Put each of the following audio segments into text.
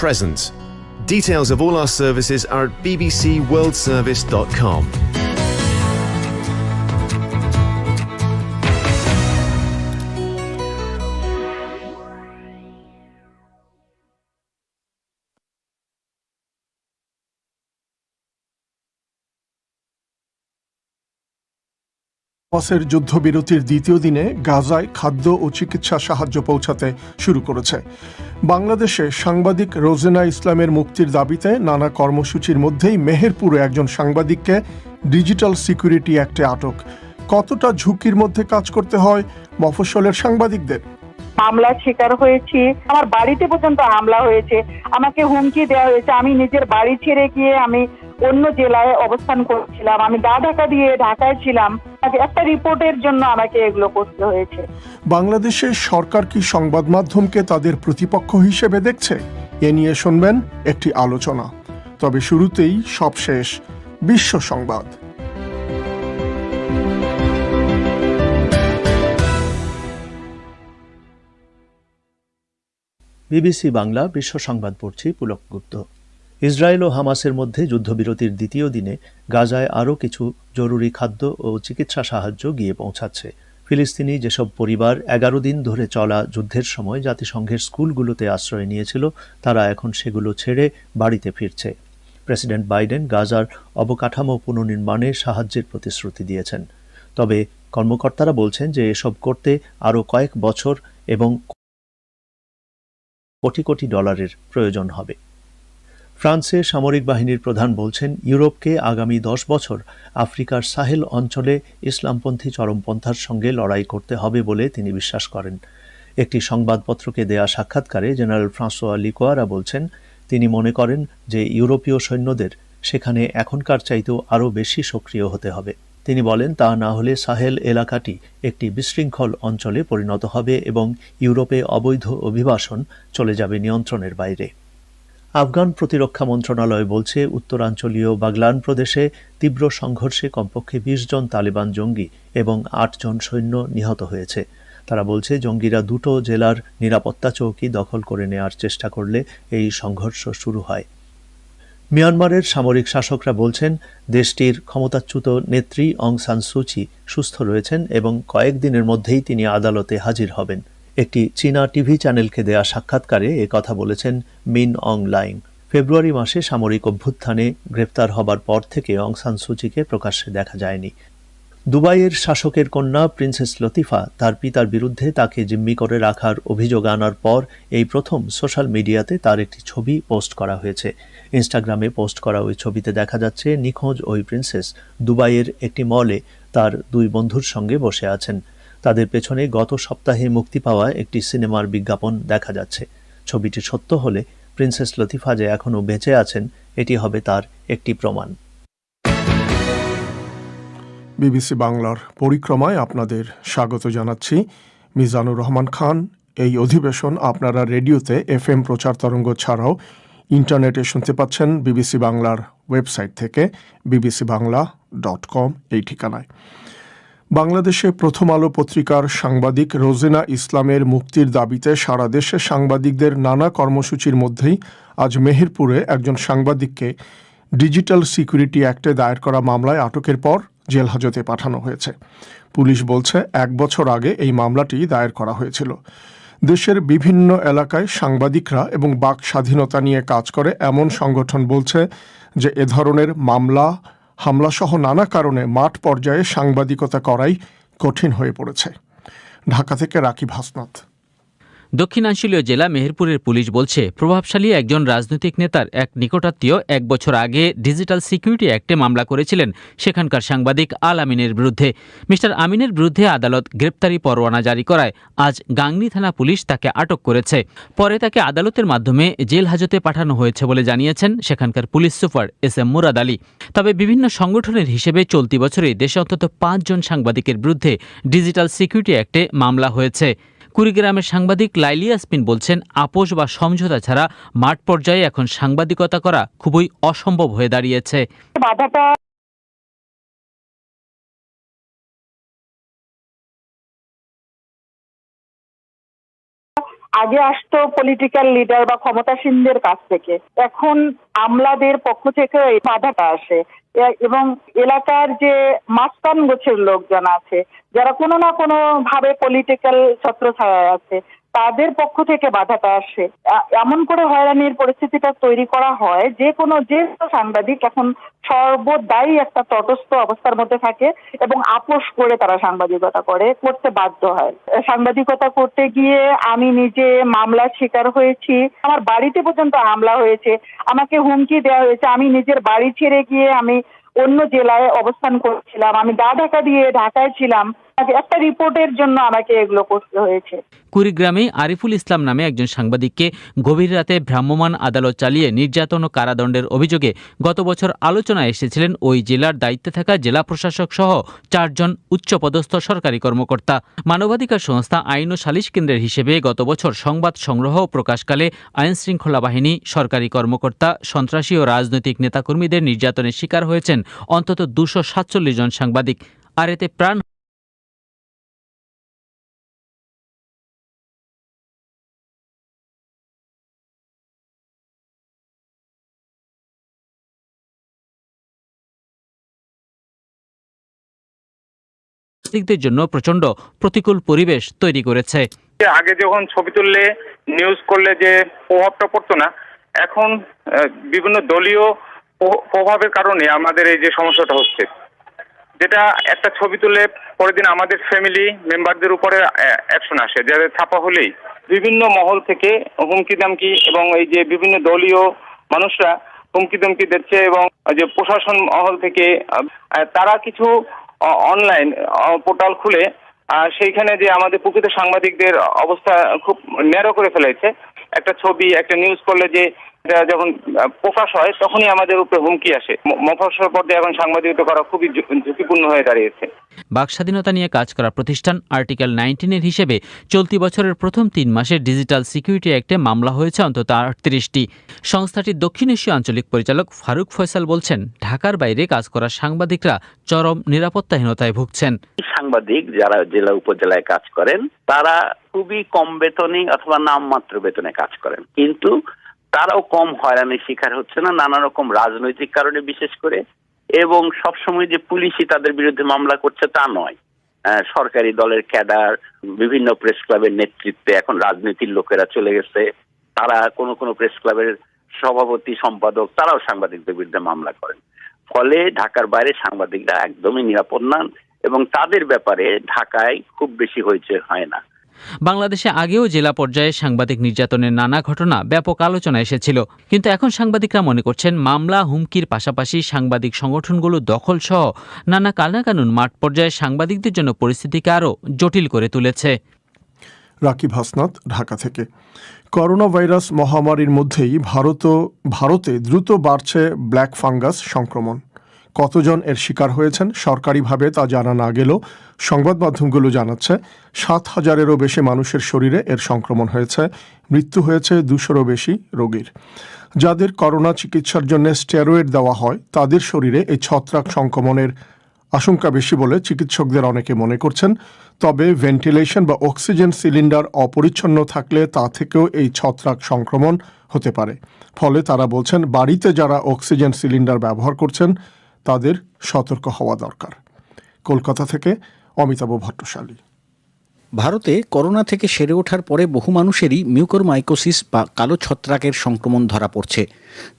present. Details of all our services are at bbcworldservice.com. হামাসের যুদ্ধবিরতির দ্বিতীয় দিনে গাজায় খাদ্য ও চিকিৎসা সাহায্য পৌঁছাতে শুরু করেছে। বাংলাদেশে সাংবাদিক রোজেনা ইসলামের মুক্তির দাবিতে নানা কর্মসূচির মধ্যেই মেহেরপুরে একজন সাংবাদিককে ডিজিটাল সিকিউরিটি অ্যাক্টে আটক। কতটা ঝুঁকির মধ্যে কাজ করতে হয় মফস্বলের সাংবাদিকদের? হামলার শিকার হয়েছি, আমার বাড়িতে পর্যন্ত হামলা হয়েছে, আমাকে হুমকি দেওয়া হয়েছে। আমি নিজের বাড়ি ছেড়ে গিয়ে আমি অন্য জেলায় অবস্থান করছিলাম, আমি গা ঢাকা দিয়ে ঢাকায় ছিলাম, একটা রিপোর্টের জন্য আমাকে এগুলো করতে হয়েছে। বাংলাদেশের সরকার কি সংবাদ মাধ্যমকে তাদের প্রতিপক্ষ হিসেবে দেখছে? এ নিয়ে শুনবেন একটি আলোচনা। তবে শুরুতেই সবশেষ বিশ্ব সংবাদ। বিবিসি বাংলা বিশ্ব সংবাদ পড়ছি পুলক গুপ্ত। ইসরায়েল ও হামাসের মধ্যে যুদ্ধবিরতির দ্বিতীয় দিনে গাজায় আরও কিছু জরুরি খাদ্য ও চিকিৎসা সাহায্য গিয়ে পৌঁছাচ্ছে। ফিলিস্তিনি যেসব পরিবার 11 দিন ধরে চলা যুদ্ধের সময় জাতিসংঘের স্কুলগুলোতে আশ্রয় নিয়েছিল, তারা এখন সেগুলো ছেড়ে বাড়িতে ফিরছে। প্রেসিডেন্ট বাইডেন গাজার অবকাঠামো পুনর্নির্মাণে সাহায্যের প্রতিশ্রুতি দিয়েছেন। তবে কর্মকর্তারা বলছেন যে এসব করতে আরও কয়েক বছর এবং কোটি কোটি ডলারের প্রয়োজন হবে। ফ্রান্সে সামরিক বাহিনীর প্রধান বলছেন ইউরোপকে আগামী 10 বছর আফ্রিকার সাহেল অঞ্চলে ইসলামপন্থী চরমপন্থার সঙ্গে লড়াই করতে হবে বলে তিনি বিশ্বাস করেন। একটি সংবাদপত্রকে দেয়া সাক্ষাৎকারে জেনারেল ফ্রাঁসোয়া লিকোয়ারা বলছেন তিনি মনে করেন যে ইউরোপীয় সৈন্যদের সেখানে এখনকার চাইতেও আরও বেশি সক্রিয় হতে হবে। তিনি বলেন তা না হলে সাহেল এলাকাটি একটি বিশৃঙ্খল অঞ্চলে পরিণত হবে এবং ইউরোপে অবৈধ অভিবাসন চলে যাবে নিয়ন্ত্রণের বাইরে। আফগান প্রতিরক্ষা মন্ত্রণালয় বলছে উত্তরাঞ্চলীয় বাগলান প্রদেশে তীব্র সংঘর্ষে কমপক্ষে 20 জন তালিবান জঙ্গি এবং 8 জন সৈন্য নিহত হয়েছে। তারা বলছে জঙ্গিরা দুটো জেলার নিরাপত্তা চৌকি দখল করে নেওয়ার চেষ্টা করলে এই সংঘর্ষ শুরু হয়। মিয়ানমারের সামরিক শাসকরা বলছেন দেশটির ক্ষমতাচ্যুত নেত্রী অং সান সুচি সুস্থ রয়েছেন এবং কয়েকদিনের মধ্যেই তিনি আদালতে হাজির হবেন। একটি চীনা টিভি চ্যানেলকে দেয়া সাক্ষাৎকারে কথা বলেছেন মিন অং লাইং। ফেব্রুয়ারি মাসে সামরিক অভ্যুত্থানে গ্রেপ্তার হবার পর থেকে অং সান সুচিকে প্রকাশ্যে দেখা যায়নি। দুবাইয়ের শাসকের কন্যা প্রিন্সেস লতিফা তার পিতার বিরুদ্ধে তাকে জিম্মি করে রাখার অভিযোগ আনার পর এই প্রথম সোশ্যাল মিডিয়াতে তার একটি ছবি পোস্ট করা হয়েছে। ইনস্টাগ্রামে পোস্ট করা ওই ছবিতে দেখা যাচ্ছে নিখোঁজ ওই প্রিন্সেস দুবাইয়ের একটি মলে তার 2 বন্ধুর সঙ্গে বসে আছেন। তাদের পেছনে গত সপ্তাহে মুক্তি পাওয়া একটি সিনেমার বিজ্ঞাপন দেখা যাচ্ছে। ছবিটি সত্য হলে প্রিন্সেস লতিফা যে এখনও বেঁচে আছেন এটি হবে তার একটি প্রমাণ। বিবিসি বাংলার পরিক্রমায় আপনাদের স্বাগত জানাচ্ছি। মিজানুর রহমান খান। এই অধিবেশন আপনারা রেডিওতে FM প্রচার তরঙ্গ ছাড়াও ইন্টারনেটে শুনতে পাচ্ছেন বিবিসি বাংলার ওয়েবসাইট থেকে bbcbangla.com এই ঠিকানায়। বাংলাদেশে প্রথম আলো পত্রিকার সাংবাদিক রোজেনা ইসলামের মুক্তির দাবিতে সারা দেশে সাংবাদিকদের নানা কর্মসূচির মধ্যেই আজ মেহেরপুরে একজন সাংবাদিককে ডিজিটাল সিকিউরিটি অ্যাক্টে দায়ের করা মামলায় আটকের পর জেল হাজতে পাঠানো হয়েছে। পুলিশ বলছে 1 বছর আগে এই মামলাটি দায়ের করা হয়েছিল। দেশের বিভিন্ন এলাকায় সাংবাদিকরা এবং বাক স্বাধীনতা নিয়ে কাজ করে এমন সংগঠন বলছে যে এ ধরনের হামলাসহ নানা কারণে মাঠ পর্যায়ে সাংবাদিকতা করাই কঠিন হয়ে পড়েছে। ঢাকা থেকে রাকিব হাসনাত। দক্ষিণাঞ্চলীয় জেলা মেহেরপুরের পুলিশ বলছে প্রভাবশালী একজন রাজনৈতিক নেতার এক নিকটাত্মীয় 1 বছর আগে ডিজিটাল সিকিউরিটি অ্যাক্টে মামলা করেছিলেন সেখানকার সাংবাদিক আল আমিনের বিরুদ্ধে। মিস্টার আমিনের বিরুদ্ধে আদালত গ্রেপ্তারি পরোয়ানা জারি করায় আজ গাংনী থানা পুলিশ তাকে আটক করেছে। পরে তাকে আদালতের মাধ্যমে জেল হাজতে পাঠানো হয়েছে বলে জানিয়েছেন সেখানকার police super SM Murad Ali. তবে বিভিন্ন সংগঠনের হিসেবে চলতি বছরে দেশে অন্তত 5 জন সাংবাদিকের বিরুদ্ধে ডিজিটাল সিকিউরিটি অ্যাক্টে মামলা হয়েছে। কুড়িগ্রামের সাংবাদিক লাইলি ইয়াসমিন বলছেন আপোষ বা সমঝোতা ছাড়া মাঠ পর্যায়ে এখন সাংবাদিকতা করা খুবই অসম্ভব হয়ে দাঁড়িয়েছে। বাধাটা আগে আসতো পলিটিক্যাল লিডার বা ক্ষমতাসীনদের কাছ থেকে, এখন আমলাদের পক্ষ থেকে এই বাধাটা আসে এবং এলাকার যে মাঝখান গোছের লোকজন আছে যারা কোনো না কোনো ভাবে পলিটিক্যাল ছত্রছায়ায় আছে তাদের পক্ষ থেকে বাধাটা আসে। এমন করে হয়রানির পরিস্থিতিটা তৈরি করা হয় যে সাংবাদিক এখন সর্বদাই একটা তটস্থ অবস্থার মধ্যে থাকে এবং আপোষ করে তারা সাংবাদিকতা করতে বাধ্য হয়। সাংবাদিকতা করতে গিয়ে আমি নিজে মামলার শিকার হয়েছি, আমার বাড়িতে পর্যন্ত হামলা হয়েছে, আমাকে হুমকি দেওয়া হয়েছে। আমি নিজের বাড়ি ছেড়ে গিয়ে আমি অন্য জেলায় অবস্থান করছিলাম, আমি গা ঢাকা দিয়ে ঢাকায় ছিলাম, একটা রিপোর্টের জন্য আমাকে এগুলো করতে হয়েছে। কুড়িগ্রামে আরিফুল ইসলাম নামে একজন সাংবাদিককে গভীর রাতে ভ্রাম্যমাণ আদালত চালিয়ে নির্যাতন ও কারাদণ্ডের অভিযোগে গত বছর আলোচনায় এসেছিলেন ওই জেলার দায়িত্বে থাকা জেলা প্রশাসক সহ 4 জন উচ্চপদস্থ সরকারি কর্মকর্তা। মানবাধিকার সংস্থা আইন ও সালিশ কেন্দ্রের হিসেবে গত বছর সংবাদ সংগ্রহ ও প্রকাশকালে আইনশৃঙ্খলা বাহিনী, সরকারি কর্মকর্তা, সন্ত্রাসী ও রাজনৈতিক নেতাকর্মীদের নির্যাতনের শিকার হয়েছেন অন্তত 247 জন সাংবাদিক। আর এতে প্রাণ সাংবাদিকদের জন্য প্রচণ্ড প্রতিকূল পরিবেশ তৈরি করেছে। আগে যখন ছবি তুললে নিউজ করলে যে প্রভাবটা পড়তো না, এখন বিভিন্ন দলীয় প্রভাবের কারণে আমাদের এই যে সমস্যাটা হচ্ছে, যেটা একটা ছবি তুললে পরের দিন আমাদের ফ্যামিলি মেম্বারদের উপরে অ্যাকশন আসে, যাদের ছাপা হলেই বিভিন্ন মহল থেকে হুমকি দামকি এবং এই যে বিভিন্ন দলীয় মানুষরা হুমকি দমকি দিচ্ছে এবং যে প্রশাসন মহল থেকে তারা কিছু অনলাইন পোর্টাল খুলে সেইখানে যে আমাদের প্রকৃত সাংবাদিকদের অবস্থা খুব ন্যারো করে ফেলেছে। একটা ছবি একটা নিউজ করলে যে যখন প্রকাশ হয় তখনই আমাদের উপরে হুমকি আসে। মফস্বল পর্যায়ে এখন সাংবাদিকতা করা খুবই ঝুঁকিপূর্ণ হয়ে দাঁড়িয়েছে। বাক স্বাধীনতা নিয়ে কাজ করা প্রতিষ্ঠান আর্টিকেল 19 হিসেবে চলতি বছরের প্রথম 3 মাসে ডিজিটাল সিকিউরিটি অ্যাক্টে মামলা হয়েছে অন্তত 38টি। সংস্থাটির দক্ষিণ এশীয় আঞ্চলিক পরিচালক ফারুক ফয়সাল বলছেন, ঢাকার বাইরে কাজ করা সাংবাদিকরা চরম নিরাপত্তাহীনতায় ভুগছেন। সাংবাদিক যারা জেলা উপজেলায় কাজ করেন তারা খুবই কম বেতনে অথবা নামমাত্র বেতনে কাজ করেন, কিন্তু তারাও কম হয়রানির শিকার হচ্ছে না নানা রকম রাজনৈতিক কারণে বিশেষ করে, এবং সবসময় যে পুলিশই তাদের বিরুদ্ধে মামলা করছে তা নয়। সরকারি দলের ক্যাডার, বিভিন্ন প্রেস ক্লাবের নেতৃত্বে এখন রাজনীতির লোকেরা চলে গেছে, তারা কোনো প্রেস ক্লাবের সভাপতি সম্পাদক তারাও সাংবাদিকদের বিরুদ্ধে মামলা করেন। ফলে ঢাকার বাইরে সাংবাদিকরা একদমই নিরাপদ নন এবং তাদের ব্যাপারে ঢাকায় খুব বেশি হইচই হয় না। বাংলাদেশে আগেও জেলা পর্যায়ে সাংবাদিক নির্যাতনের নানা ঘটনা ব্যাপক আলোচনা এসেছিল, কিন্তু এখন সাংবাদিকরা মনে করছেন মামলা হুমকির পাশাপাশি সাংবাদিক সংগঠনগুলো দখল সহ নানা কালনাকানুন মাঠ পর্যায়ে সাংবাদিকদের জন্য পরিস্থিতিকে আরও জটিল করে তুলেছে। রাকিব হাসনাত, ঢাকা থেকে। করোনা ভাইরাস মহামারীর মধ্যেই ভারতে দ্রুত বাড়ছে ব্ল্যাক ফাঙ্গাস সংক্রমণ। কতজন এর শিকার হয়েছেন সরকারিভাবে তা জানা না গেলেও সংবাদ মাধ্যমগুলো জানাচ্ছে 7,000-এরও বেশি মানুষের শরীরে এর সংক্রমণ হয়েছে। মৃত্যু হয়েছে 200-রও বেশি রোগীর। যাদের করোনা চিকিৎসার জন্য স্টেরয়েড দেওয়া হয় তাদের শরীরে এই ছত্রাক সংক্রমণের আশঙ্কা বেশি বলে চিকিৎসকদের অনেকে মনে করছেন। তবে ভেন্টিলেশন বা অক্সিজেন সিলিন্ডার অপরিচ্ছন্ন থাকলে তা থেকেও এই ছত্রাক সংক্রমণ হতে পারে। ফলে তারা বলছেন বাড়িতে যারা অক্সিজেন সিলিন্ডার ব্যবহার করছেন তাদের সতর্ক হওয়া দরকার। কলকাতা থেকে অমিতাভ ভট্টশালী। ভারতে করোনা থেকে সেরে ওঠার পরে বহু মানুষেরই মিউকরমাইকোসিস বা কালো ছত্রাকের সংক্রমণ ধরা পড়ছে।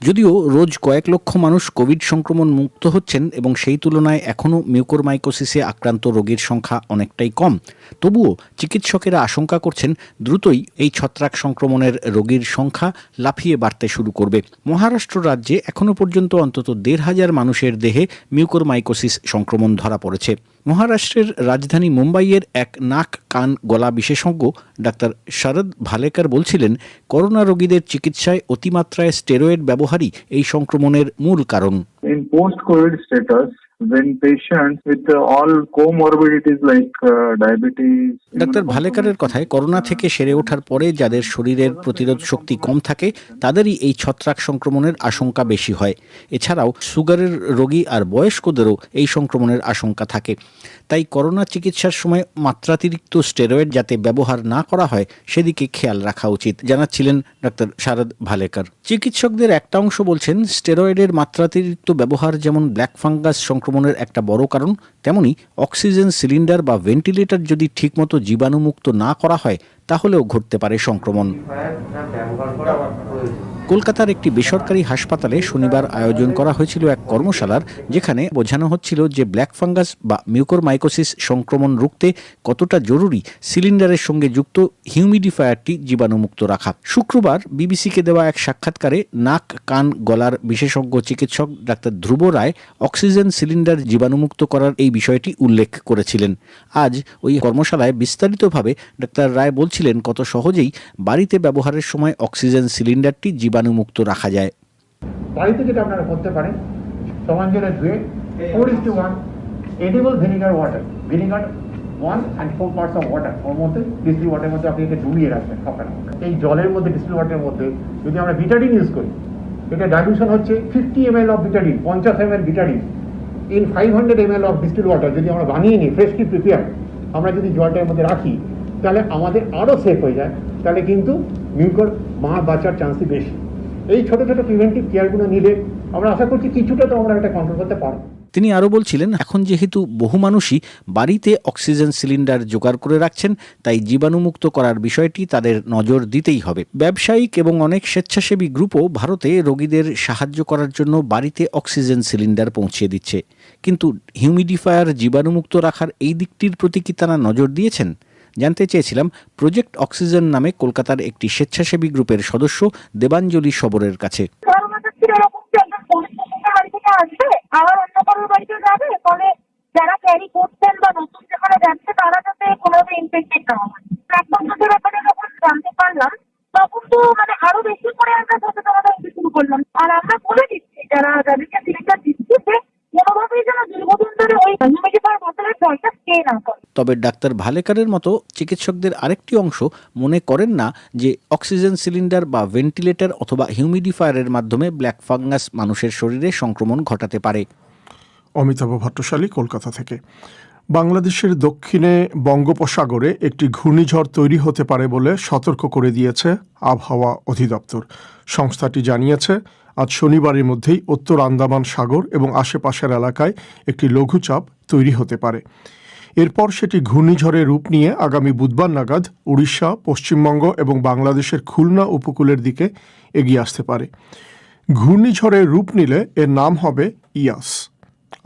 যদিও রোজ কয়েক লক্ষ মানুষ কোভিড সংক্রমণ মুক্ত হচ্ছেন এবং সেই তুলনায় এখনও মিউকরমাইকোসিসে আক্রান্ত রোগীর সংখ্যা অনেকটাই কম, তবুও চিকিৎসকেরা আশঙ্কা করছেন দ্রুতই এই ছত্রাক সংক্রমণের রোগীর সংখ্যা লাফিয়ে বাড়তে শুরু করবে। মহারাষ্ট্র রাজ্যে এখনও পর্যন্ত অন্তত 1,500 মানুষের দেহে মিউকরমাইকোসিস সংক্রমণ ধরা পড়েছে। মহারাষ্ট্রের রাজধানী মুম্বাইয়ের এক নাক কান গলা বিশেষজ্ঞ ডাক্তার শরদ ভালেকার বলছিলেন, করোনা রোগীদের চিকিৎসায় অতিমাত্রায় স্টেরয়েড ব্যবহারই এই সংক্রমণের মূল কারণ। In post-COVID status, when patients with all comorbidities like diabetes. Doctor ভালেকারের কথায় করোনা থেকে সেরে ওঠার পরে যাদের শরীরের প্রতিরোধ শক্তি কম থাকে তাদেরই এই ছত্রাক সংক্রমণের আশঙ্কা বেশি হয়। এছাড়াও সুগারের রোগী আর বয়স্কদেরও এই সংক্রমণের আশঙ্কা থাকে। তাই করোনা চিকিৎসার সময় মাত্রাতিরিক্ত স্টেরয়েড যাতে ব্যবহার না করা হয় সেদিকে খেয়াল রাখা উচিত, জানাচ্ছিলেন ডাক্তার শারদ ভালেকার। চিকিৎসকদের একটা অংশ বলছেন স্টেরয়েডের মাত্রাতিরিক্ত ব্যবহার যেমন ব্ল্যাক ফাঙ্গাস সংক্রমণের একটা বড় কারণ, তেমনি অক্সিজেন সিলিন্ডার বা ভেন্টিলেটর যদি ঠিকমতো জীবাণুমুক্ত না করা হয় তাহলেও ঘটতে পারে সংক্রমণ। কলকাতার একটি বেসরকারি হাসপাতালে শনিবার আয়োজন করা হয়েছিল এক কর্মশালার, যেখানে বোঝানো হচ্ছিল যে ব্ল্যাক ফাঙ্গাস বা মিউকোরমাইকোসিস সংক্রমণ রুখতে কতটা জরুরি সিলিন্ডারের সঙ্গে যুক্ত হিউমিডিফায়ারটি জীবাণুমুক্ত রাখা। শুক্রবার বিবিসিকে দেওয়া এক সাক্ষাৎকারে নাক কান গলার বিশেষজ্ঞ চিকিৎসক ডাক্তার ধ্রুব রায় অক্সিজেন সিলিন্ডার জীবাণুমুক্ত করার এই বিষয়টি উল্লেখ করেছিলেন। আজ ওই কর্মশালায় বিস্তারিতভাবে ডাক্তার রায় বলছিলেন কত সহজেই বাড়িতে ব্যবহারের সময় অক্সিজেন সিলিন্ডারটি জীবাণুমুক্ত রাখা যায়। বাড়িতে যেটা আপনারা করতে পারেন, সমান জলে ধুয়ে 4:1 edible vinegar water, vinegar 1 and 4 parts of water, ওর মধ্যে ডিস্টিল ওয়াটারের মধ্যে আপনি এটা ডুবিয়ে রাখবেন সকালে। এই জলের মধ্যে ডিস্টিল ওয়াটারের মধ্যে যদি আমরা বিটাডিন ইউজ করি, এটা ডাইলুশন হচ্ছে 50 ml of Betadine, 50 ml Betadine in 500 ml of distil water. যদি আমরা বানিয়ে নিই ফ্রেশলি প্রিপেয়ার, আমরা যদি জলটার মধ্যে রাখি তাহলে আমাদের আরও সেফ হয়ে যায়। তাহলে কিন্তু মিউকর বাঁচার চান্সই বেশি। এই ছোট ছোট প্রিভেন্টিভ কেয়ারগুলো নিলে আমরা আশা করছি কিছুটা তো আমরা এটা কন্ট্রোল করতে পারবো। তিনি আরও বলছিলেন, এখন যেহেতু বহু মানুষই বাড়িতে অক্সিজেন সিলিন্ডার জোগাড় করে রাখছেন, তাই জীবাণুমুক্ত করার বিষয়টি তাদের নজর দিতেই হবে। ব্যবসায়িক এবং অনেক স্বেচ্ছাসেবী গ্রুপও ভারতে রোগীদের সাহায্য করার জন্য বাড়িতে অক্সিজেন সিলিন্ডার পৌঁছে দিচ্ছে। কিন্তু হিউমিডিফায়ার জীবাণুমুক্ত রাখার এই দিকটির প্রতি কি তারা নজর দিয়েছেন? জানতে চেয়েছিলাম প্রজেক্ট অক্সিজেন নামে কলকাতার একটি স্বেচ্ছাসেবী গ্রুপের সদস্য দেবাঞ্জলি সবরের কাছে। আসবে আবার অন্য কারোর বাড়িতে যাবে, ফলে যারা ক্যারি করছেন বা নতুন যেখানে যাচ্ছে তারা যাতে কোনোভাবে ইনফেক্টেড না হয়। এক বছরের ব্যাপারে যখন জানতে পারলাম তখন তো আরো বেশি করে আমরা সচেতনতা শুরু করলাম। আর আমরা বলে দিচ্ছি যাদেরকে সিলিন্ডার দিচ্ছি যে কোনোভাবেই যেন দীর্ঘদিন ধরে ওই হিউমিডিফায়ার বোতলের জলটা খেয়ে না করে। তবে ডাক্তার ভালেকারের মতো চিকিৎসকদের আরেকটি অংশ মনে করেন না যে অক্সিজেন সিলিন্ডার বা ভেন্টিলেটর অথবা হিউমিডিফায়ারের মাধ্যমে ব্ল্যাক ফাঙ্গাস মানুষের শরীরে সংক্রমণ ঘটাতে পারে। অমিতাভ ভট্টশালী, কলকাতা থেকে। বাংলাদেশের দক্ষিণে বঙ্গোপসাগরে একটি ঘূর্ণিঝড় তৈরি হতে পারে বলে সতর্ক করে দিয়েছে আবহাওয়া অধিদপ্তর। সংস্থাটি জানিয়েছে আজ শনিবারের মধ্যেই উত্তর আন্দামান সাগর এবং আশেপাশের এলাকায় একটি লঘুচাপ তৈরি হতে পারে। এরপর সেটি ঘূর্ণিঝড়ের রূপ নিয়ে আগামী বুধবার নাগাদ উড়িষ্যা, পশ্চিমবঙ্গ এবং বাংলাদেশের খুলনা উপকূলের দিকে এগিয়ে আসতে পারে। ঘূর্ণিঝড়ের রূপ নিলে এর নাম হবে ইয়াস।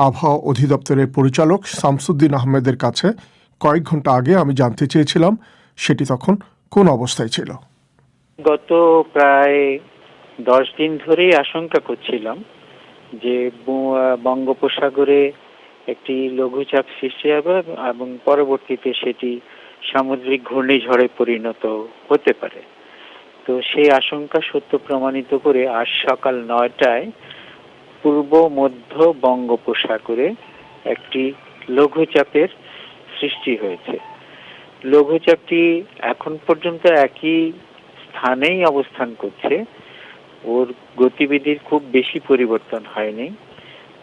আবহাওয়া অধিদপ্তরের পরিচালক শামসুদ্দিন আহমেদের কাছে কয়েক ঘন্টা আগে আমি জানতে চেয়েছিলাম সেটি তখন কোন অবস্থায় ছিল। গত প্রায় 10 দিন ধরেই আশঙ্কা করছিলাম যে বঙ্গোপসাগরে একটি লঘুচাপ সৃষ্টি হবে এবং পরবর্তীতে সেটি সামুদ্রিক ঘূর্ণিঝড়ে পরিণত হতে পারে। তো সেই আশঙ্কা সত্য প্রমাণিত করে আজ সকাল 9টায় পূর্ব মধ্য বঙ্গোপসাগরে একটি লঘুচাপের সৃষ্টি হয়েছে। লঘুচাপটি এখন পর্যন্ত একই স্থানেই অবস্থান করছে, ওর গতিবিধির খুব বেশি পরিবর্তন হয়নি।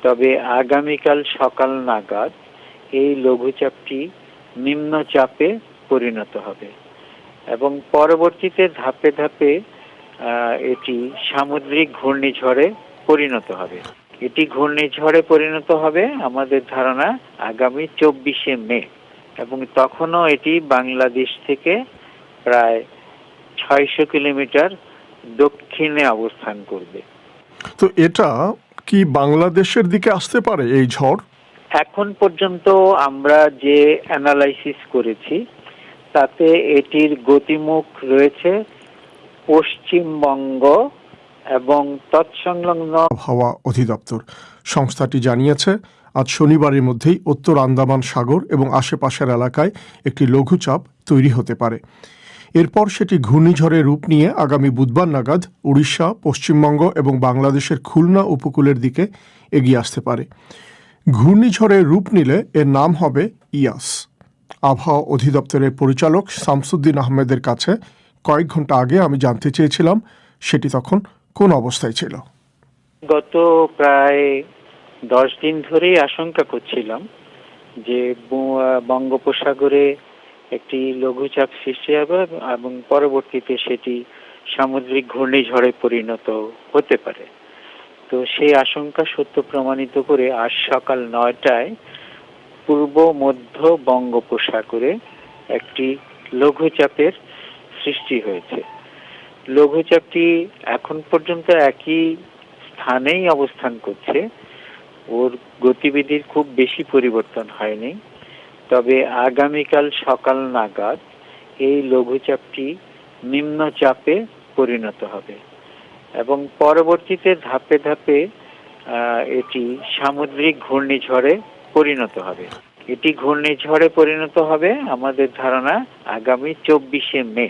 তবে আগামীকাল সকাল নাগাদ এই লঘুচাপটি নিম্নচাপে পরিণত হবে এবং পরবর্তীতে ধাপে ধাপে এটি সামুদ্রিক ঘূর্ণিঝড়ে পরিণত হবে। এটি ঘূর্ণিঝড়ে পরিণত হবে আমাদের ধারণা আগামী 24শে মে এবং তখনও এটি বাংলাদেশ থেকে প্রায় 600 কিলোমিটার দক্ষিণে অবস্থান করবে। তো এটা কি বাংলাদেশের দিকে আসতে পারে এই ঝড়? এখন পর্যন্ত আমরা যে অ্যানালাইসিস করেছি তাতে এটির গতিমুখ রয়েছে পশ্চিমবঙ্গ এবং তৎসংলগ্ন। আবহাওয়া অধিদপ্তর সংস্থাটি জানিয়েছে আজ শনিবারের মধ্যেই উত্তর আন্দামান সাগর এবং আশেপাশের এলাকায় একটি লঘুচাপ তৈরি হতে পারে। এরপর সেটি ঘূর্ণিঝড়ের রূপ নিয়ে আগামী বুধবার নাগাদ উড়িষ্যা, পশ্চিমবঙ্গ এবং বাংলাদেশের খুলনা উপকূলের দিকে এগিয়ে আসতে পারে। ঘূর্ণিঝড়ে রূপ নিলে এর নাম হবে ইয়াস। আবহাওয়া অধিদপ্তরের পরিচালক শামসুদ্দিন আহমেদের কাছে কয়েক ঘন্টা আগে আমি জানতে চেয়েছিলাম সেটি তখন কোন অবস্থায় ছিল। গত প্রায় 10 দিন ধরেই আশঙ্কা করছিলাম যে বঙ্গোপসাগরে একটি লঘুচাপ সৃষ্টি হবে এবং পরবর্তীতে সেটি সামুদ্রিক ঘূর্ণিঝড়ে পরিণত হতে পারে। তো সেই আশঙ্কা সত্য প্রমাণিত করে আজ সকাল 9টায় পূর্ব মধ্য বঙ্গোপসাগরে একটি লঘুচাপের সৃষ্টি হয়েছে। লঘুচাপটি এখন পর্যন্ত একই স্থানেই অবস্থান করছে, ওর গতিবিধির খুব বেশি পরিবর্তন হয়নি। তবে আগামীকাল সকাল নাগাদ এই লঘুচাপটি নিম্নচাপে পরিণত হবে এবং পরবর্তীতে ধাপে ধাপে এটি সামুদ্রিক ঘূর্ণিঝড়ে পরিণত হবে। এটি ঘূর্ণিঝড়ে পরিণত হবে আমাদের ধারণা আগামী 24শে মে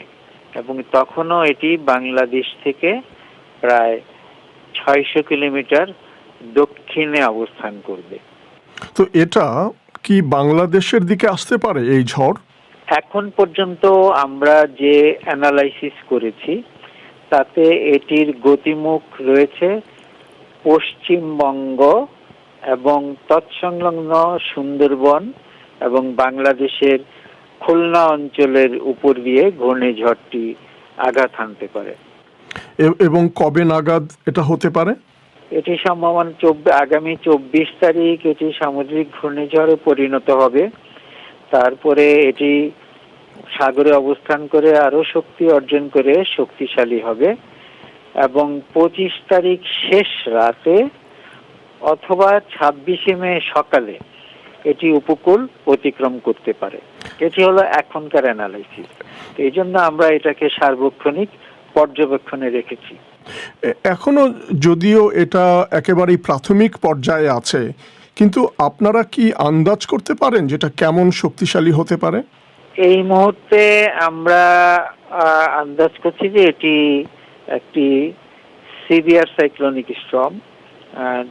এবং তখনও এটি বাংলাদেশ থেকে প্রায় 600 কিলোমিটার দক্ষিণে অবস্থান করবে। তো এটা কি বাংলাদেশের দিকে আসতে পারে এই ঝড়? এখন পর্যন্ত আমরা যে অ্যানালাইসিস করেছি তাতে এটির গতিমুখ রয়েছে পশ্চিমবঙ্গ এবং তৎসংলগ্ন সুন্দরবন এবং বাংলাদেশের খুলনা অঞ্চলের উপর দিয়ে ঘূর্ণিঝড়টি আঘাত হানতে পারে। এবং কবে নাগাদ এটা হতে পারে? এটি সম্ভাবনা আগামী 24 তারিখ এটি সামুদ্রিক ঘূর্ণিঝড়ে পরিণত হবে। তারপরে এটি সাগরে অবস্থান করে আরো শক্তি অর্জন করে শক্তিশালী হবে এবং 25 তারিখ শেষ রাতে অথবা 26শে মে সকালে এটি উপকূল অতিক্রম করতে পারে। এটি হলো এখনকার অ্যানালাইসিস। এই জন্য আমরা এটাকে সার্বক্ষণিক পর্যবেক্ষণে রেখেছি। এখনো যদিও এটা একেবারেই প্রাথমিক পর্যায়ে আছে, কিন্তু আপনারা কি আন্দাজ করতে পারেন যেটা কেমন শক্তিশালী হতে পারে? এই মুহূর্তে আমরা আন্দাজ করছি যে এটি একটি সিভিয়ার সাইক্লোনিক স্টর্ম,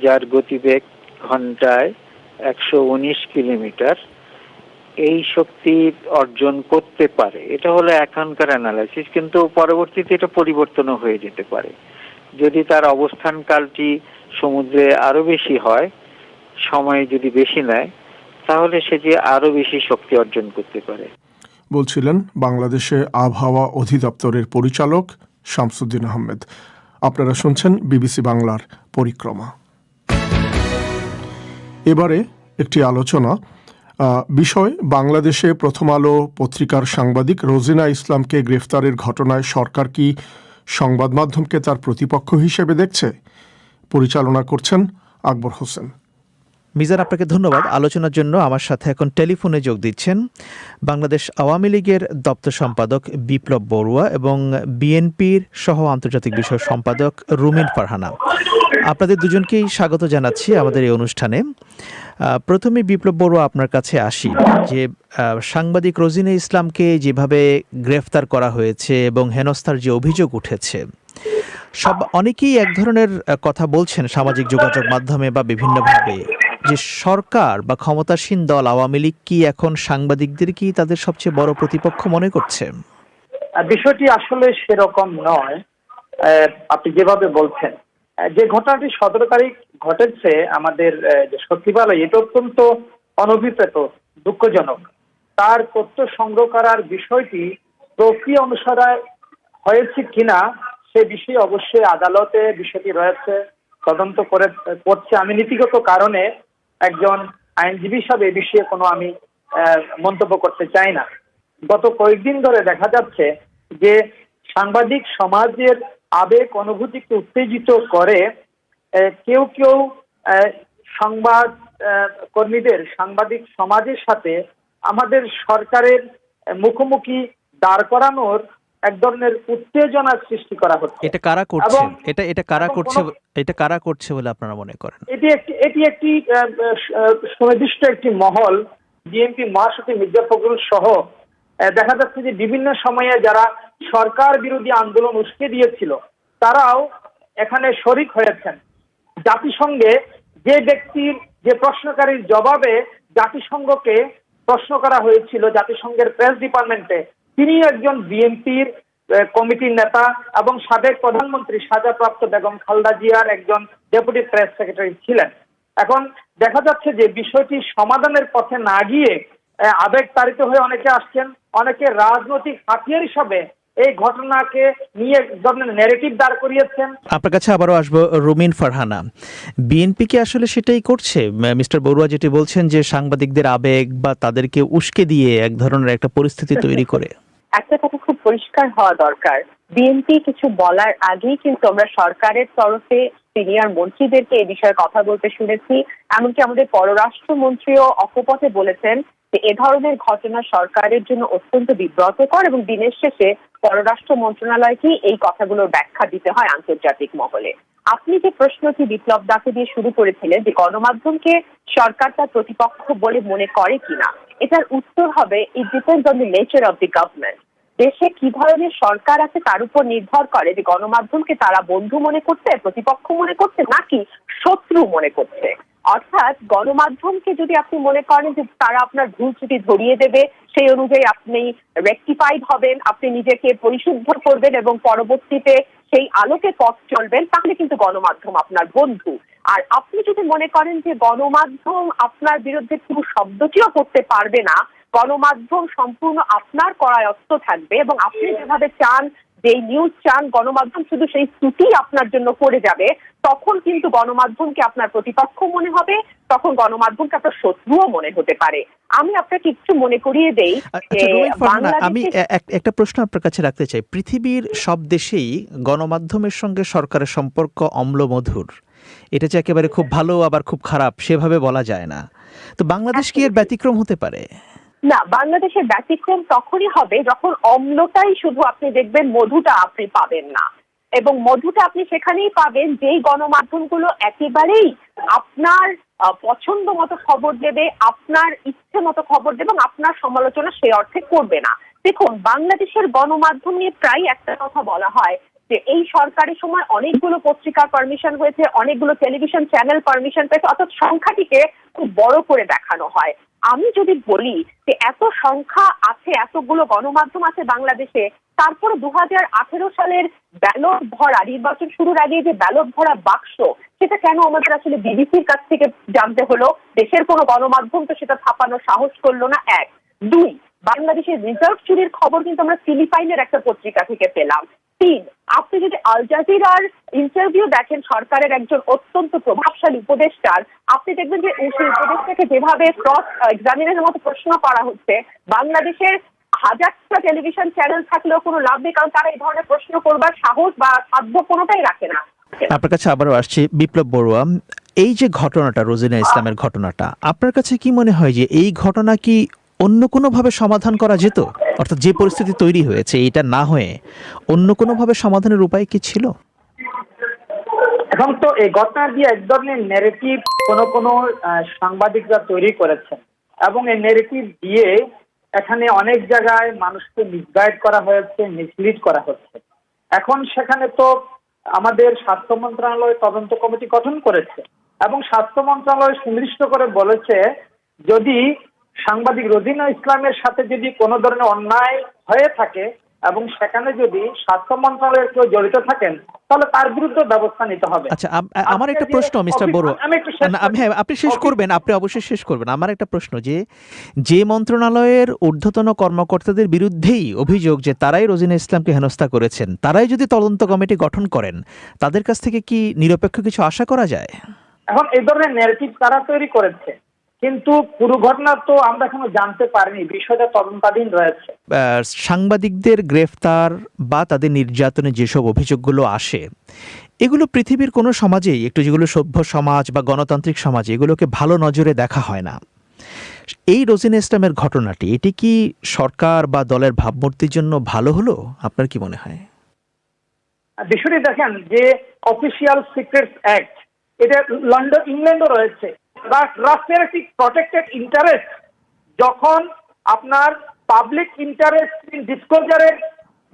যার গতিবেগ ঘন্টায় 119 কিলোমিটার এই শক্তি অর্জন করতে পারে। এটা হলো এখনকার অ্যানালাইসিস, কিন্তু পরবর্তীতে এটা পরিবর্তনও হয়ে যেতে পারে। যদি তার অবস্থান কালটি সমুদ্রে আরো বেশি হয়, সময় যদি বেশি নেয়, তাহলে সেটি আরো বেশি শক্তি অর্জন করতে পারে। বলছিলেন বাংলাদেশে আবহাওয়া অধিদপ্তরের পরিচালক শামসুদ্দিন আহমেদ। আপনারা শুনছেন বিবিসি বাংলার পরিক্রমা। এবারে একটি আলোচনা বিষয়। বাংলাদেশে প্রথম আলো পত্রিকার সাংবাদিক রোজিনা ইসলামকে গ্রেফতারের ঘটনায় সরকার কি সংবাদ মাধ্যমকে তার প্রতিপক্ষ হিসেবে দেখছে? পরিচালনা করছেন আকবর হোসেন। মিজান, আপনাকে ধন্যবাদ। আলোচনার জন্য আমার সাথে এখন টেলিফোনে যোগ দিচ্ছেন বাংলাদেশ আওয়ামী লীগের দপ্তর সম্পাদক বিপ্লব বড়ুয়া এবং বিএনপির সহ আন্তর্জাতিক বিষয় সম্পাদক রুমিন ফারহানা। আপনাদের দুজনকেই স্বাগত জানাচ্ছি আমাদের এই অনুষ্ঠানে। প্রথমে বিপ্লব বড়ুয়া, আপনার কাছে আসি। যে সাংবাদিক রোজিনা ইসলামকে যেভাবে গ্রেফতার করা হয়েছে এবং হেনস্থার যে অভিযোগ উঠেছে, অনেকেই এক ধরনের কথা বলছেন সামাজিক যোগাযোগ মাধ্যমে বা বিভিন্নভাবে, যে সরকার বা ক্ষমতাসীন দল আওয়ামী লীগ কি এখন সাংবাদিকদের কি তাদের সবচেয়ে বড় প্রতিপক্ষ মনে করছে? বিষয়টি আসলে সেরকম নয়। আপনি যেভাবে বলছেন, যে ঘটনাটি 17 তারিখ ঘটেছে আমাদের সচিবালয়ে, এটা অত্যন্ত অনভিপ্রেত, দুঃখজনক। তার তথ্য সংগ্রহ করার বিষয়টি প্রক্রিয়া অনুসারে হয়েছে কিনা সে বিষয়ে অবশ্যই আদালতে বিষয়টি রয়েছে, তদন্ত করছে। আমি নীতিগত কারণে একজন আইনজীবী হিসাবে এ বিষয়ে কোনো আমি মন্তব্য করতে চাই না। গত কয়েকদিন ধরে দেখা যাচ্ছে যে সাংবাদিক সমাজের আবেগ অনুভূতিকে উত্তেজিত করে কেউ কেউ সংবাদ কর্মীদের, সাংবাদিক সমাজের সাথে আমাদের সরকারের মুখোমুখি দাঁড় করানোর এক ধরনের উত্তেজনার সৃষ্টি করা হচ্ছে। এটা কারা করছে? এটা কারা করছে বলে আপনারা মনে করেন? এটি একটি সুনির্দিষ্ট একটি মহল, বিএনপি মহাসচিব মির্জা ফখরুল সহ দেখা যাচ্ছে যে বিভিন্ন সময়ে যারা সরকার বিরোধী আন্দোলন উস্কে দিয়েছিল তারাও এখানে শরিক হয়েছেন। জাতিসংঘে যে ব্যক্তির যে প্রশ্নকারীর জবাবে জাতিসংঘকে প্রশ্ন করা হয়েছিল জাতিসংঘের প্রেস ডিপার্টমেন্টে, তিনি একজন বিএনপির কমিটির নেতা এবং সাবেক প্রধানমন্ত্রী সাজাপ্রাপ্ত বেগম খালেদা জিয়ার একজন ডেপুটি প্রেস সেক্রেটারি ছিলেন। এখন দেখা যাচ্ছে যে বিষয়টি সমাধানের পথে না গিয়ে আবেগ তাড়িত হয়ে অনেকে আসছেন, অনেকে রাজনৈতিক হাতিয়ার হিসাবে এই ঘটনাকে নিয়ে এক ধরনের ন্যারেটিভ দাঁড় করিয়েছেন। আপনার কাছে আবারও আসবো রুমিন ফারহানা, বিএনপি কি আসলে সেটাই করছে? মিস্টার বড়ুয়া যেটি বলছেন যে সাংবাদিকদের আবেগ বা তাদেরকে উস্কে দিয়ে এক ধরনের একটা পরিস্থিতি তৈরি করে। একটা কথা খুব পরিষ্কার হওয়া দরকার, বিএনপি কিছু বলার আগেই কিন্তু আমরা সরকারের তরফে সিনিয়র মন্ত্রীদেরকে এই বিষয়ে কথা বলতে শুনেছি। এমনকি আমাদের পররাষ্ট্রমন্ত্রীও অকপটে বলেছেন যে এ ধরনের ঘটনা সরকারের জন্য অত্যন্ত বিব্রতকর এবং দিনের শেষে পররাষ্ট্র মন্ত্রণালয়কে এই কথাগুলোর ব্যাখ্যা দিতে হয় আন্তর্জাতিক মহলে। আপনি যে প্রশ্নটি বিপ্লব দাকে দিয়ে শুরু করেছিলেন যে গণমাধ্যমকে সরকার তার প্রতিপক্ষ বলে মনে করে কিনা, এটার উত্তর হবে it depends on the nature of the government. দেশে কি ধরনের সরকার আছে তার উপর নির্ভর করে যে গণমাধ্যমকে তারা বন্ধু মনে করছে, প্রতিপক্ষ মনে করছে, নাকি শত্রু মনে করছে। অর্থাৎ গণমাধ্যমকে যদি আপনি মনে করেন যে তারা আপনার ভুল ত্রুটি ধরিয়ে দেবে, সেই অনুযায়ী আপনি রেকটিফাইড হবেন, আপনি নিজেকে পরিশুদ্ধ করবেন এবং পরবর্তীতে সেই আলোকে পথ চলবেন, তাহলে কিন্তু গণমাধ্যম আপনার বন্ধু। আর আপনি যদি মনে করেন যে গণমাধ্যম আপনার বিরুদ্ধে কোনো শব্দটিও করতে পারবে না, গণমাধ্যম সম্পূর্ণ আপনার করায়ত্ত থাকবে এবং আপনি যেভাবে চান যে নিউজ চান গণমাধ্যম শুধু সেই ত্রুটি আপনার জন্য করে যাবে, তখন কিন্তু গণমাধ্যমকে আপনার প্রতিপক্ষ মনে হবে, তখন গণমাধ্যমকে আপনার শত্রুও মনে হতে পারে। আমি আপনাকে একটু মনে করিয়ে দেই, আমি একটা প্রশ্ন আপনার কাছে রাখতে চাই। পৃথিবীর সব দেশেই গণমাধ্যমের সঙ্গে সরকারের সম্পর্ক অম্লমধুর, এটা যে একেবারে খুব ভালো আবার খুব খারাপ সেভাবে বলা যায় না। তো বাংলাদেশ কি এর ব্যতিক্রম হতে পারে? না, বাংলাদেশের ব্যতিক্রম তখনই হবে যখন অম্লটাই শুধু আপনি দেখবেন, মধুটা আপনি পাবেন না। এবং মধুটা আপনি সেখানেই পাবেন যেই গণমাধ্যমগুলো একেবারেই আপনার পছন্দ মতো খবর দেবে, আপনার ইচ্ছে মতো খবর দেবে এবং আপনার সমালোচনা সে অর্থে করবে না। দেখুন, বাংলাদেশের গণমাধ্যম নিয়ে প্রায় একটা কথা বলা হয় যে এই সরকারের সময় অনেকগুলো পত্রিকার পারমিশন হয়েছে, অনেকগুলো টেলিভিশন চ্যানেল পারমিশন পেয়েছে, অর্থাৎ সংখ্যাটিকে খুব বড় করে দেখানো হয়। আমি যদি বলি যে এত সংখ্যা আছে, এতগুলো গণমাধ্যম আছে বাংলাদেশে, তারপরে 2018 সালের ব্যালট ভরা, নির্বাচন শুরুর আগে যে ব্যালট ভরা বাক্স, সেটা কেন আমাদের আসলে বিবিসির কাছ থেকে জানতে হলো? দেশের কোনো গণমাধ্যম তো সেটা ছাপানোর সাহস করলো না। 1, 2, বাংলাদেশের রিজার্ভ চুরির খবর কিন্তু আমরা ফিলিপাইনের একটা পত্রিকা থেকে পেলাম। 3, আপনি যদি আল জাজিরার ইন্টারভিউ দেখেন সরকারের একজন অত্যন্ত প্রভাবশালী উপদেষ্টার, আপনি দেখবেন যে সেই উপদেষ্টাকে যেভাবে ক্রস এক্সামিনের মতো প্রশ্ন করা হচ্ছে, বাংলাদেশের হাজারটা টেলিভিশন চ্যানেল থাকলেও কোনো লাভ নেই, কারণ তারা এই ধরনের প্রশ্ন করবার সাহস বা সাধ্য কোনোটাই রাখে না। আপনার কাছে আবারও আসছি বিপ্লব বড়ুয়া, এই যে ঘটনাটা, রোজিনা ইসলামের ঘটনাটা, আপনার কাছে কি মনে হয় যে এই ঘটনা কি অন্য কোনোভাবে সমাধান করা যেত? অর্থাৎ যে পরিস্থিতি তৈরি হয়েছে এটা না হয়ে অন্য কোনোভাবে সমাধানের উপায় কি ছিল? এখন তো এই ঘটনা দিয়ে এক ধরনের ন্যারেটিভ কোনো সাংবাদিকরা তৈরি করেছেন এবং এই ন্যারেটিভ দিয়ে এখানে অনেক জায়গায় মানুষকে মিসগাইড করা হয়েছে, মিসলিড করা হচ্ছে। এখন সেখানে তো আমাদের স্বাস্থ্য মন্ত্রণালয় তদন্ত কমিটি গঠন করেছে এবং স্বাস্থ্য মন্ত্রণালয় সুনির্দিষ্ট করে বলেছে যদি সাংবাদিক রোজিনা ইসলামের সাথে যদি কোনো ধরনের অন্যায় হয়ে থাকে এবং সেখানে যদি স্বাস্থ্য মন্ত্রণালয়ের কেউ জড়িত থাকেন তাহলে তার বিরুদ্ধে ব্যবস্থা নিতে হবে। আচ্ছা, আমার একটা প্রশ্ন মিস্টার বড়ুয়া, আপনি শেষ করবেন, আপনি অবশ্যই শেষ করবেন। আমার একটা প্রশ্ন, যে মন্ত্রণালয়ের ঊর্ধ্বতন কর্মকর্তাদের বিরুদ্ধেই অভিযোগ যে তারাই রোজিনা ইসলামকে হেনস্থা করেছেন, তারাই যদি তদন্ত কমিটি গঠন করেন, তাদের কাছ থেকে কি নিরপেক্ষ কিছু আশা করা যায়? এখন এই ধরনের ন্যারেটিভ তারা তৈরি করেছে, কিন্তু পুরো ঘটনা তো আমরা এখনো জানতে পারিনি, বিষয়টা তদন্তাধীন রয়েছে। সাংবাদিকদের গ্রেফতার বা তাদের নির্যাতনে যেসব অভিযোগগুলো আসে, এগুলো পৃথিবীর কোনো সমাজেই, একটু যেগুলো সভ্য সমাজ বা গণতান্ত্রিক সমাজ, এগুলোকে ভালো নজরে দেখা হয় না। এই রোজিনা ইসলামের ঘটনাটি, এটি কি সরকার বা দলের ভাবমূর্তির জন্য ভালো হলো? আপনার কি মনে হয়? বিষয়টি দেখেন যে অফিসিয়াল সিক্রেটস অ্যাক্ট, এটা লন্ডন ইংল্যান্ডও রয়েছে। রাষ্ট্রের একটি প্রটেক্টেড ইন্টারেস্ট যখন আপনার পাবলিক ইন্টারেস্ট ইন ডিসক্লোজারের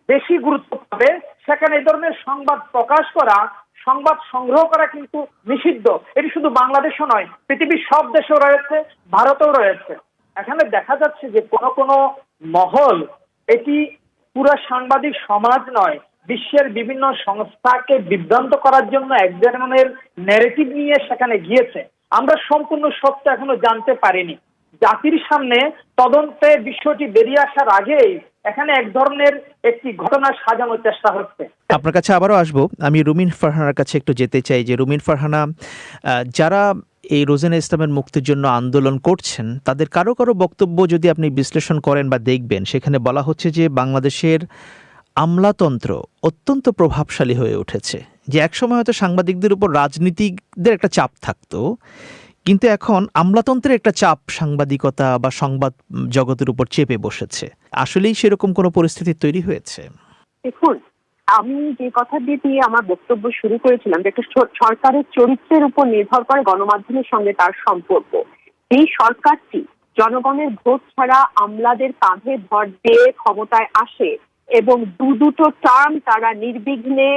বেশি গুরুত্ব পাবে, সেখানে এই ধরনের সংবাদ প্রকাশ করা সংবাদ সংগ্রহ করা কিন্তু নিষিদ্ধ। এটি শুধু বাংলাদেশও নয়, পৃথিবীর সব দেশেও রয়েছে, ভারতেও রয়েছে। এখানে দেখা যাচ্ছে যে কোনো মহল, এটি পুরো সাংবাদিক সমাজ নয়, বিশ্বের বিভিন্ন সংস্থাকে বিভ্রান্ত করার জন্য এক ধরনের ন্যারেটিভ নিয়ে সেখানে গিয়েছে। আমরা সম্পূর্ণ সত্য এখনো জানতে পারিনি। জাতির সামনে তদন্তে বিষয়টি বেরিয়ে আসার আগেই এখানে এক ধরনের একটি ঘটনা সাজানোর চেষ্টা হচ্ছে। আপনার কাছে আবারও আসবো। আমি রুমিন ফারহানার কাছে একটু যেতে চাই যে রুমিন ফারহানা, যারা এই রোজানা ইসলামের মুক্তির জন্য আন্দোলন করছেন তাদের কারো বক্তব্য যদি আপনি বিশ্লেষণ করেন বা দেখবেন, সেখানে বলা হচ্ছে যে বাংলাদেশের আমলাতন্ত্র অত্যন্ত প্রভাবশালী হয়ে উঠেছে। যে একসময় হয়তো সাংবাদিকদের উপর রাজনীতিকদের একটা চাপ থাকতো, কিন্তু এখন আমলাতন্ত্রের একটা চাপ সাংবাদিকতা বা সংবাদ জগতের উপর চেপে বসেছে। আসলেই সেরকম কোনো পরিস্থিতি তৈরি হয়েছে? দেখুন, আমি যে কথা দিয়ে আমার বক্তব্য শুরু করেছিলাম যে একটা সরকারের চরিত্রের উপর নির্ভর করে গণমাধ্যমের সঙ্গে তার সম্পর্ক। এই সরকারটি জনগণের ভোট ছাড়া আমলাদের কাঁধে ভর দিয়ে ক্ষমতায় আসে এবং দুটো টার্ম তারা নির্বিঘ্নে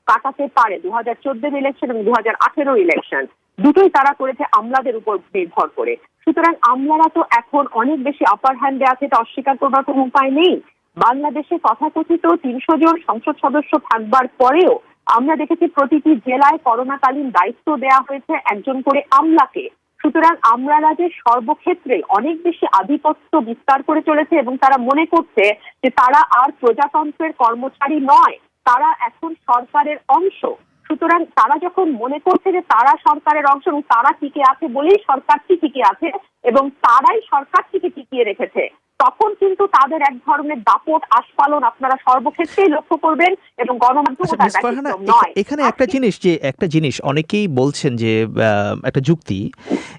কাটাতে পারে। 2014 ইলেকশন এবং 2018 ইলেকশন দুটোই তারা করেছে আমলাদের উপর নির্ভর করে। সুতরাং আমলারা তো এখন অনেক বেশি আপার হ্যান্ডে আছে, এটা অস্বীকার করবার কোনো উপায় নেই। বাংলাদেশে তথাকথিত 300 জন সংসদ সদস্য থাকবার পরেও আমরা দেখেছি প্রতিটি জেলায় করোনাকালীন দায়িত্ব দেওয়া হয়েছে একজন করে আমলাকে। সুতরাং আমলারা যে সর্বক্ষেত্রে অনেক বেশি আধিপত্য বিস্তার করে চলেছে এবং তারা মনে করছে যে তারা আর প্রজাতন্ত্রের কর্মচারী নয়, তারা এখন সরকারের অংশ। সুতরাং তারা যখন মনে করছে যে তারা সরকারের অংশ এবং তারা টিকে আছে বলেই সরকারটি টিকে আছে এবং তারাই সরকারটিকে টিকিয়ে রেখেছে, তখন কিন্তু তাদের এক ধরনের দাপট আস্ফালন আপনারা সর্বক্ষেত্রেই লক্ষ্য করবেন এবং গণমাধ্যম নয়। এখানে একটা জিনিস অনেকেই বলছেন যে একটা যুক্তি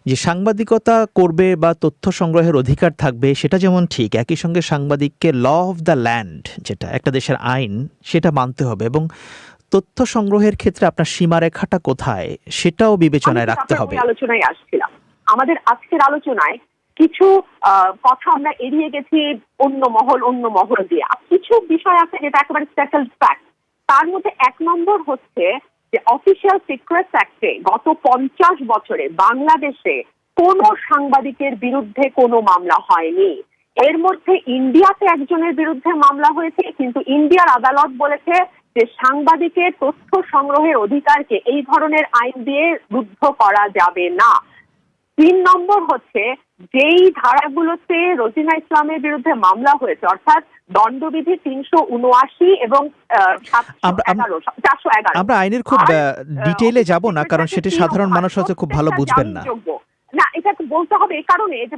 যে সাংবাদিকতা করবে বা তথ্য সংগ্রহের অধিকার থাকবে, সেটা যেমন ঠিক, একই সঙ্গে সাংবাদিককে ল অফ দ্য ল্যান্ড, যেটা একটা দেশের আইন, সেটা মানতে হবে এবং তথ্য সংগ্রহের ক্ষেত্রে আপনার সীমারেখাটা কোথায় সেটাও বিবেচনায় রাখতে হবে। আলোচনায় আসছিলাম, আমাদের আজকের আলোচনায় কিছু কথা আমরা এড়িয়ে গেছি অন্য মহল দিয়ে। কিছু বিষয় আছে যেটা একেবারে স্পেশাল ফ্যাক্ট। তার মধ্যে 1 নম্বর হচ্ছে যে অফিসিয়াল সিক্রেটস অ্যাক্টে গত 50 বছরে বাংলাদেশে কোনো সাংবাদিকের বিরুদ্ধে কোনো মামলা হয়নি। এর মধ্যে ইন্ডিয়াতে একজনের বিরুদ্ধে মামলা হয়েছে, কিন্তু ইন্ডিয়ার আদালত বলেছে যে সাংবাদিকের তথ্য সংগ্রহের অধিকারকে এই ধরনের আইন দিয়ে রুদ্ধ করা যাবে না। 3 নম্বর হচ্ছে যেই ধারাগুলোতে রোজিনা ইসলামের বিরুদ্ধে মামলা হয়েছে, অর্থাৎ দণ্ডবিধি 379 এবং 411। আমরা আইনের খুব ডিটেইলে যাব না, কারণ সেটা সাধারণ মানুষ হয়তো খুব ভালো বুঝবেন না। না, এটা বলতে হবে এই কারণে যে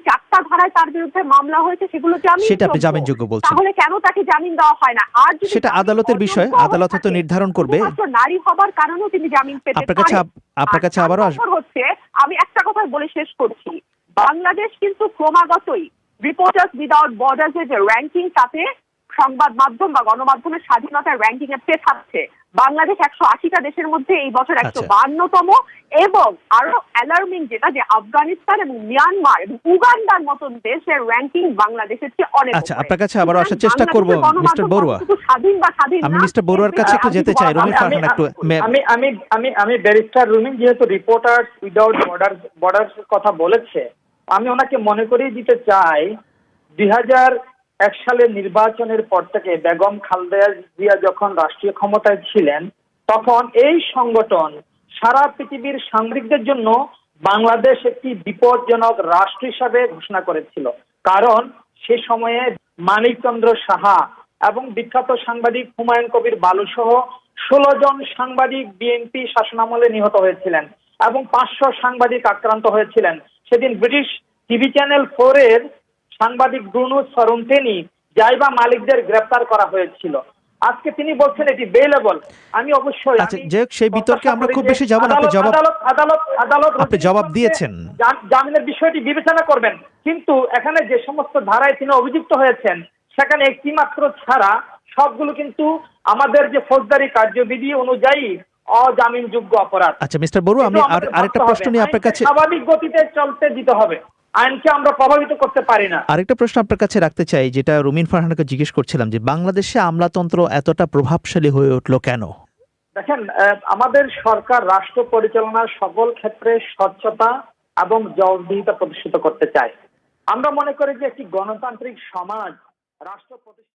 4টা ধারায় তার বিরুদ্ধে মামলা হয়েছে সেগুলো সেটা আপনি জামিনযোগ্য বলছেন, তাহলে কেন তাকে জামিন দেওয়া হয় না? আর সেটা আদালতের বিষয়, আদালত তো নির্ধারণ করবে। নারী হবার কারণেও তিনি জামিন পেতে পারেন। আপনার কাছে আবারও হচ্ছে, আমি একটা কথা বলে শেষ করছি, বাংলাদেশ কিন্তু ক্রমাগতই রিপোর্টার্স উইদাউট বর্ডার্স এর যে র্যাঙ্কিং, তাতে সংবাদ মাধ্যম বা গণমাধ্যমের স্বাধীনতার র্যাঙ্কিং এ পেছাচ্ছে। বাংলাদেশ 180টা দেশের মধ্যে এই বছর 152তম এবং আরো অ্যালার্মিং যেটা যে আফগানিস্তান এবং মিয়ানমার এবং উগান্ডার মতন দেশের র্যাঙ্কিং বাংলাদেশের চেয়ে অনেক। আচ্ছা, আপনার কাছে আবারও আসার চেষ্টা করব মিস্টার বড়ুয়া। স্বাধীন বা স্বাধীন আমি মিস্টার বড়ুয়ার কাছে একটু যেতে চাই। রুমিন ফারহানা একটু আমি ব্যারিস্টার রুমিন যেহেতু রিপোর্টার্স উইদাউট বর্ডার্স কথা বলেছে, আমি ওনাকে মনে করিয়ে দিতে চাই 2001 সালের নির্বাচনের পর থেকে বেগম খালেদা জিয়া যখন রাষ্ট্রীয় ক্ষমতায় ছিলেন, তখন এই সংগঠন সারা পৃথিবীর সাংবাদিকদের জন্য বাংলাদেশ একটি বিপজ্জনক রাষ্ট্র হিসাবে ঘোষণা করেছিল। কারণ সে সময়ে মানিকচন্দ্র সাহা এবং বিখ্যাত সাংবাদিক হুমায়ুন কবির বালু সহ 16 জন সাংবাদিক বিএনপি শাসনামলে নিহত হয়েছিলেন এবং 500 সাংবাদিক আক্রান্ত হয়েছিলেন। সেদিন ব্রিটিশ টিভি চ্যানেল 4 এর সাংবাদিক ব্রুনো সরন্তেনি জাইবা মালিকদের গ্রেফতার করা হয়েছিল। আজকে তিনি বলছেন এটি বেলেবল। আমি অবশ্যই সেই বিতর্কে আমরা খুব বেশি যাব না। আদালত আপনি জবাব দিয়েছেন, জামিনের বিষয়টি বিবেচনা করবেন, কিন্তু এখানে যে সমস্ত ধারায় তিনি অভিযুক্ত হয়েছেন সেখানে একটি মাত্র ছাড়া সবগুলো কিন্তু আমাদের যে ফৌজদারি কার্যবিধি অনুযায়ী অজামিনযোগ্য অপরাধ। আচ্ছা মিস্টার বড়ুয়া, আমি আরেকটা প্রশ্ন নিয়ে আপনার কাছে, স্বাভাবিক গতিতে চলতে দিতে হবে, আইনকে আমরা প্রভাবিত করতে পারি না। আরেকটা প্রশ্ন আপনার কাছে রাখতে চাই, যেটা রুমিন ফারহানাকে জিজ্ঞেস করছিলাম যে বাংলাদেশে আমলাতন্ত্র এতটা প্রভাবশালী হয়ে উঠলো কেন? দেখেন, আমাদের সরকার রাষ্ট্র পরিচালনার সকল ক্ষেত্রে স্বচ্ছতা এবং জবাবদিহিতা প্রতিষ্ঠিত করতে চায়। আমরা মনে করি যে একটি গণতান্ত্রিক সমাজ রাষ্ট্র